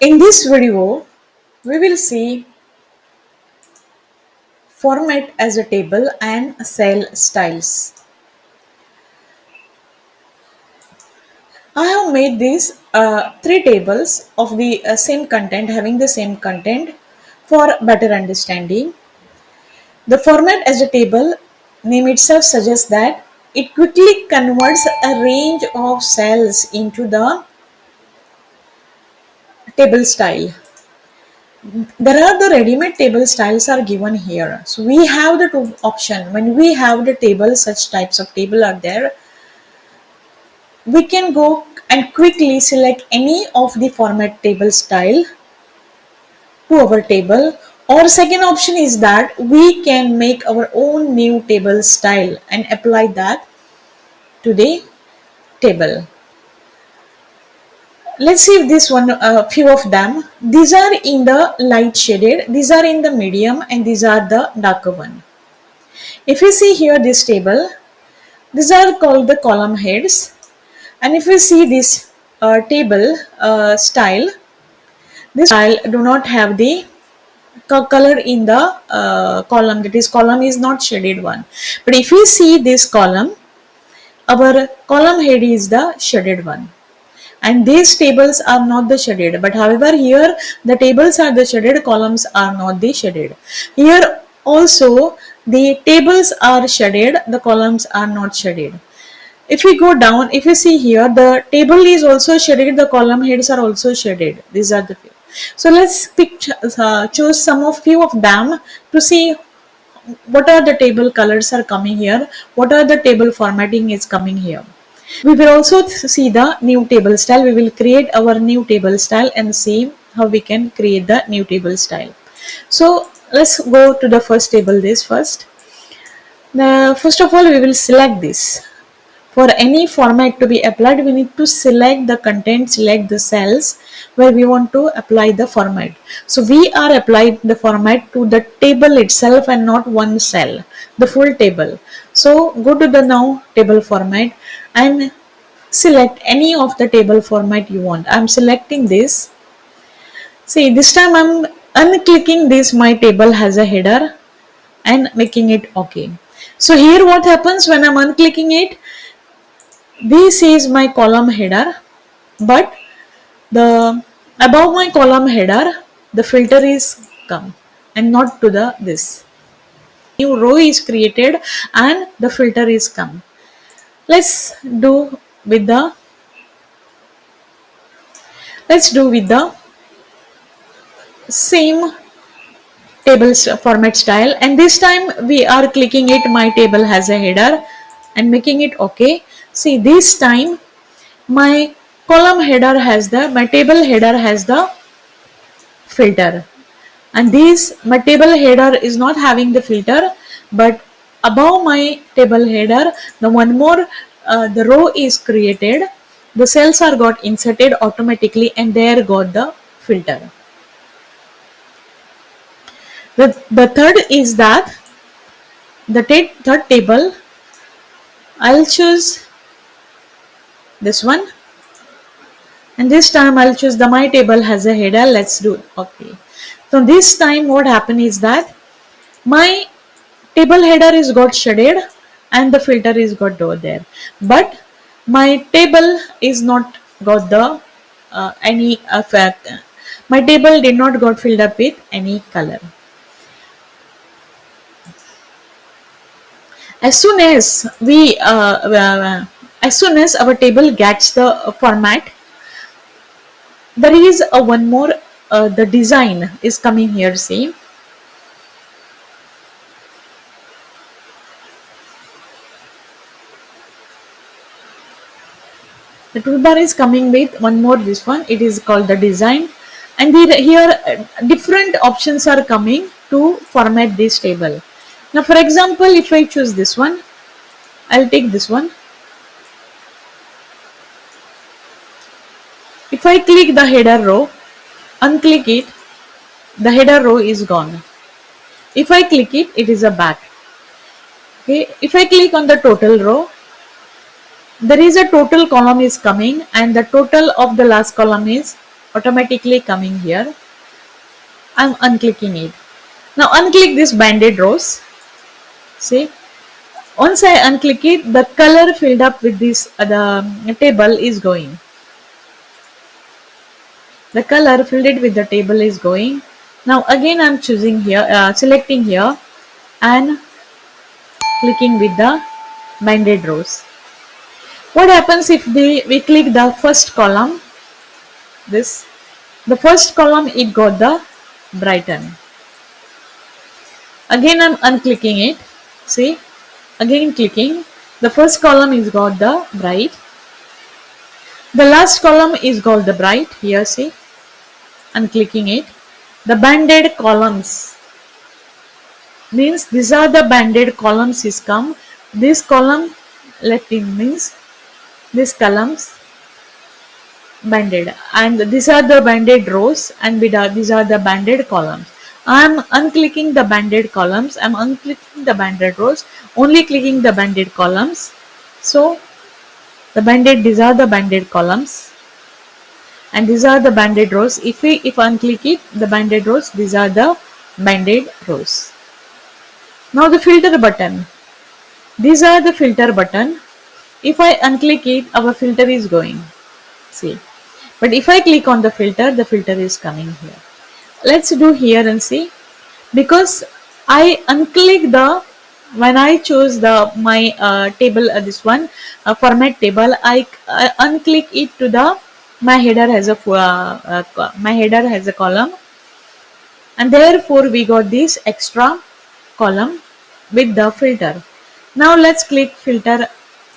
In this video, we will see format as a table and cell styles. I have made these three tables of the same content, having the same content for better understanding. The format as a table name itself suggests that it quickly converts a range of cells into the table style. There are the ready-made table styles are given here. So we have the two option. When we have the table, such types of table are there, we can go and quickly select any of the format table style to our table, or second option is that we can make our own new table style and apply that to the table. Let's see this one, a few of them. These are in the light shaded, these are in the medium, and these are the darker one. If you see here this table, these are called the column heads, and if you see this table style, this style do not have the color in the column, that is column is not shaded one. But if you see this column, our column head is the shaded one, and these tables are not the shaded, but however here the tables are the shaded, columns are not the shaded. Here also the tables are shaded, the columns are not shaded. If we go down, if you see here, the table is also shaded, the column heads are also shaded. These are the few. So let's choose some of few of them to see what are the table colors are coming here, what are the table formatting is coming here. We will also see the new table style. We will create our new table style and see how we can create the new table style. So let's go to the first table. This first. First of all, we will select this. For any format to be applied, we need to select the content, select the cells where we want to apply the format. So we are applying the format to the table itself and not one cell, the full table. So go to the now table format and select any of the table format you want. I'm selecting this. See, this time I'm unclicking this, my table has a header, and making it okay. So here what happens when I'm unclicking it, this is my column header, but the above my column header the filter is come and not to the this. New row is created and the filter is come. With the let's do with the same table format style, and this time we are clicking it, my table has a header, and making it okay. See, this time my column header has the, my table header has the filter, and this my table header is not having the filter, but above my table header the one more the row is created, the cells are got inserted automatically, and there got the filter. The third is that the third table, I'll choose this one, and this time I'll choose the my table has a header. Let's do it. Okay. So this time what happened is that my table header is got shaded and the filter is got over there, but my table is not got the any effect. My table did not got filled up with any color. As soon as we as soon as our table gets the format, there is a one more the design is coming here. See, the toolbar is coming with one more, this one, it is called the design, and here different options are coming to format this table. Now for example, if I choose this one, I'll take this one. If I click the header row, unclick it, the header row is gone. If I click it, it is a back. Okay, if I click on the total row, there is a total column is coming, and the total of the last column is automatically coming here. I'm unclicking it. Now unclick this banded rows. See, once I unclick it, the color filled up with this the table is going. The color filled it with the table is going. Now again I'm choosing here, selecting here and clicking with the banded rows. What happens if we click the first column? This, the first column it got the brighten. Again I'm unclicking it. See, again clicking. The first column is got the bright. The last column is got the bright. Here see, unclicking it. The banded columns means these are the banded columns is come. This column left in means these columns banded, and these are the banded rows, and these are the banded columns. I am unclicking the banded columns, I am unclicking the banded rows, only clicking the banded columns. So the banded, these are the banded columns and these are the banded rows. If unclick it, the banded rows, these are the banded rows. Now the filter button, these are the filter button. If I unclick it, our filter is going. See, but if I click on the filter is coming here. Let's do here and see, because I unclick the, when I choose the my table, this one format table, I unclick it to the my header has a my header has a column, and therefore we got this extra column with the filter. Now let's click filter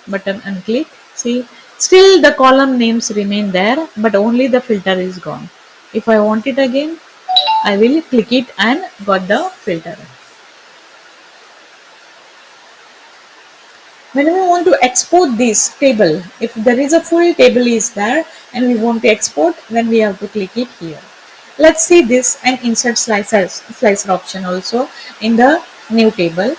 button and click. See, still the column names remain there, but only the filter is gone. If I want it again, I will click it and got the filter. When we want to export this table, if there is a full table is there and we want to export, then we have to click it here. Let's see this and insert slicer option also in the new table.